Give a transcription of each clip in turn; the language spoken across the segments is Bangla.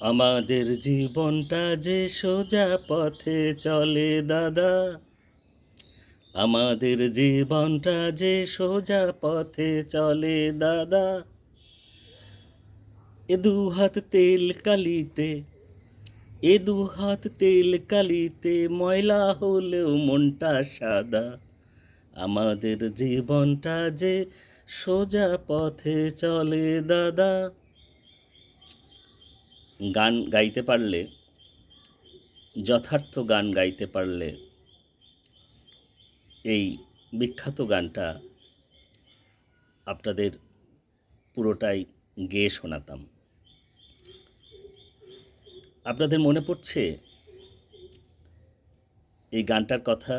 আমাদের জীবনটা যে সোজা পথে চলে দাদা, আমাদের জীবনটা যে সোজা পথে চলে দাদা। এ দু হাত তেল কালিতে, এ দু হাত তেল কালিতে ময়লা হলেও মনটা সাদা। আমাদের জীবনটা যে সোজা পথে চলে দাদা। গান গাইতে পারলে, যথার্থ গান গাইতে পারলে এই বিখ্যাত গানটা আপনাদের পুরোটাই গেয়ে শোনাতাম। আপনাদের মনে পড়ছে এই গানটার কথা?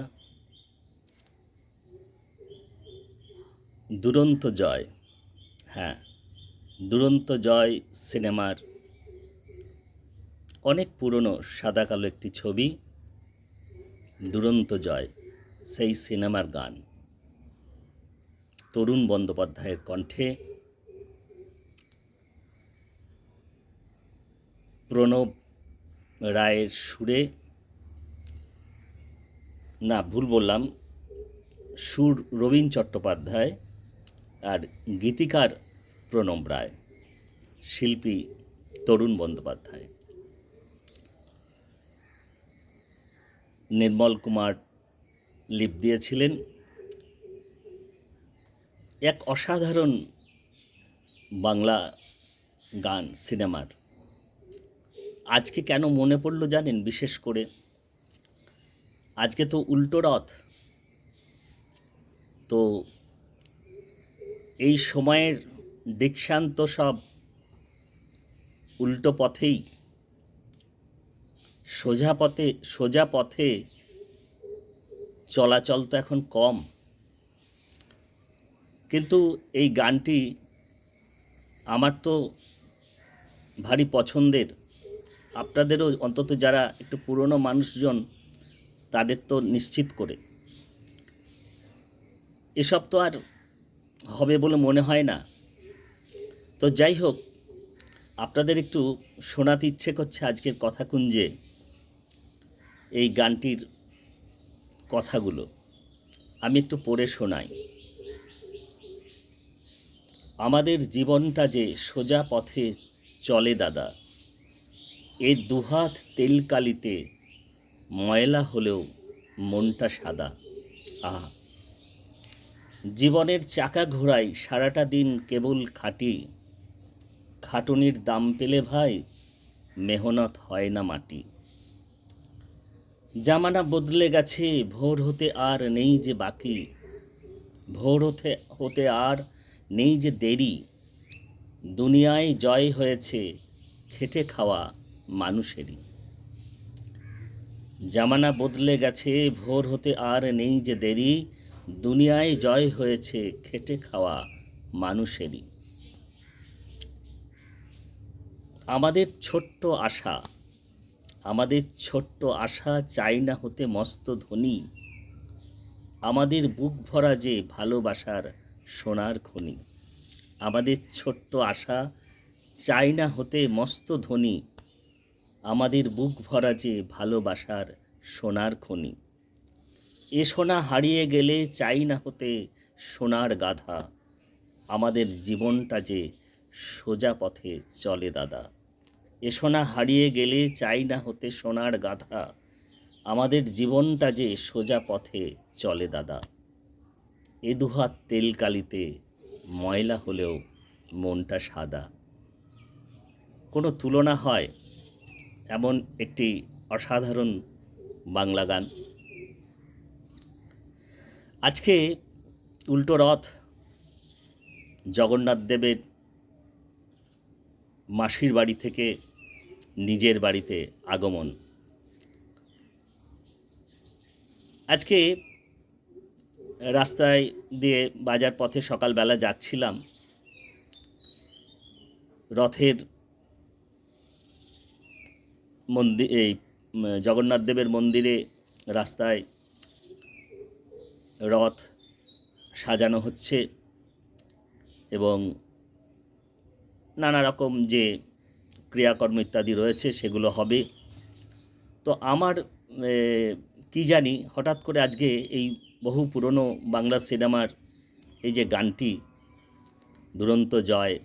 দুরন্ত জয়, হ্যাঁ, দুরন্ত জয় সিনেমার অনেক পুরনো সাদা কালো একটি ছবি, দুরন্ত জয়, সেই সিনেমার গান তরুণ বন্দ্যোপাধ্যায়ের কণ্ঠে, প্রণব রায়ের সুরে, না ভুল বললাম, সুর রবীন চট্টোপাধ্যায় আর গীতিকার প্রণব রায়, শিল্পী তরুণ বন্দ্যোপাধ্যায়। নির্মল কুমার লিপ দিয়েছিলেন। এক অসাধারণ বাংলা গান সিনেমার। আজকে কেন মনে পড়ল জানেন? বিশেষ করে আজকে তো উল্টো রথ, তো এই সময়ের দীক্ষান্ত সব উল্টো পথেই, সোজা পথে চলাচল তো এখন কম। কিন্তু এই গানটি আমার তো ভারী পছন্দের। আপনাদেরও অন্তত যারা একটু পুরনো মানুষজন, তাদের তো নিশ্চিত করে। এসব তো আর হবে বলে মনে হয় না। তো যাই হোক, আপনাদের একটু শোনাতে ইচ্ছে করছে আজকের কথাকুঞ্জে এই গানটির কথাগুলো। আমি একটু পড়ে শোনাই। আমাদের জীবনটা যে সোজা পথে চলে দাদা, এর দুহাত তেলকালিতে ময়লা হলেও মনটা সাদা। আহা, জীবনের চাকা ঘোরাই সারাটা দিন কেবল খাটি, খাটুনির দাম পেলে ভাই মেহনত হয় না মাটি। জামানা বদলে গেছে, ভোর হতে আর নেই যে বাকি, ভোর হতে আর নেই যে দেরি। দুনিয়ায় জয় হয়েছে খেটে খাওয়া মানুষেরই। জামানা বদলে গেছে, ভোর হতে আর নেই যে দেরি। দুনিয়ায় জয় হয়েছে খেটে খাওয়া মানুষেরই। আমাদের ছোট্ট আশা, আমাদের ছোট্ট আশা চাই না হতে মস্ত ধনী। আমাদের বুক ভরা যে ভালোবাসার সোনার খনি। আমাদের ছোট্ট আশা চাই না হতে মস্ত ধনী। আমাদের বুক ভরা যে ভালোবাসার সোনার খনি। এ সোনা হারিয়ে গেলে চাই না হতে সোনার গাধা। আমাদের জীবনটা যে সোজা পথে চলে দাদা। এ সোনা হারিয়ে গেলে চাই না হতে সোনার গাধা। আমাদের জীবনটা যে সোজা পথে চলে দাদা। এ দুহাত তেলকালিতে ময়লা হলেও মনটা সাদা। কোনো তুলনা হয় এমন একটি অসাধারণ বাংলা গান। আজকে উল্টো রথ, জগন্নাথ দেবের মাসির বাড়ি থেকে নিজের বাড়িতে আগমন। আজকে রাস্তায় দিয়ে বাজার পথে সকালবেলা যাচ্ছিলাম, রথের এই জগন্নাথ দেবের মন্দিরে রাস্তায় রথ সাজানো হচ্ছে এবং নানা রকম যে ক্রিয়াকর্ম ইত্যাদি রয়েছে, সেগুলো হবে। তো আমার কি জানি হঠাৎ করে আজকে এই বহু পুরনো বাংলা সিনেমার এই যে গানটি দুরন্ত জয়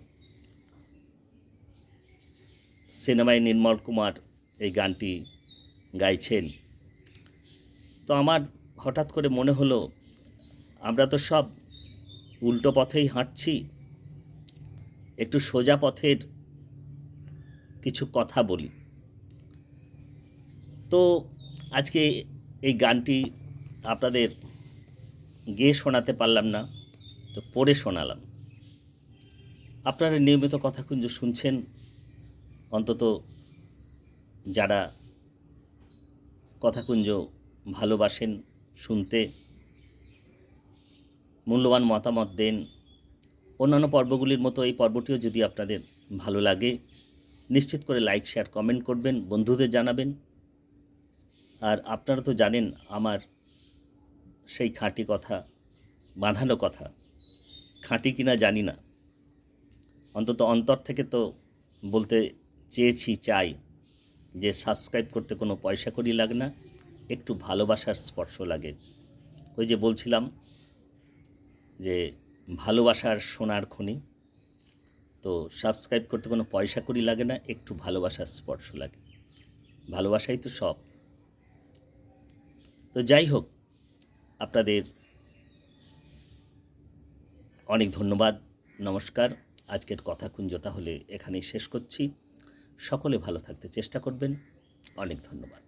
সিনেমায় নির্মল কুমার এই গানটি গাইছেন, তো আমার হঠাৎ করে মনে হলো আমরা তো সব উল্টো পথেই হাঁটছি, একটু সোজা পথের কিছু কথা বলি। তো আজকে এই গানটি আপনাদের গেয়ে শোনাতে পারলাম না, তো পড়ে শোনালাম। আপনারা নিয়মিত কথাকুঞ্জ শুনছেন, অন্তত যারা কথাকুঞ্জ ভালোবাসেন শুনতে, মূল্যবান মতামত দেন। অন্যান্য পর্বগুলির মতো এই পর্বটিও যদি আপনাদের ভালো লাগে, নিশ্চিত করে লাইক, শেয়ার, কমেন্ট করবেন, বন্ধুদের জানাবেন। আর আপনারা তো জানেন আমার সেই খাঁটি কথা, বাঁধানো কথা, খাঁটি কিনা জানি না, অন্তত অন্তর থেকে তো বলতে চাই যে সাবস্ক্রাইব করতে কোনো পয়সা কড়ি লাগে না, একটু ভালোবাসার স্পর্শ লাগে। ওই যে বলছিলাম যে ভালোবাসার সোনার খনি, তো সাবস্ক্রাইব করতে কোনো পয়সা কড়ি লাগে না, একটু ভালোবাসার স্পর্শ লাগে। ভালোবাসাই তো সব। তো যাই হোক, আপনাদের অনেক ধন্যবাদ, নমস্কার। আজকের কথাকুঞ্জ তাহলে এখানেই শেষ করছি। সকলে ভালো থাকতে চেষ্টা করবেন। অনেক ধন্যবাদ।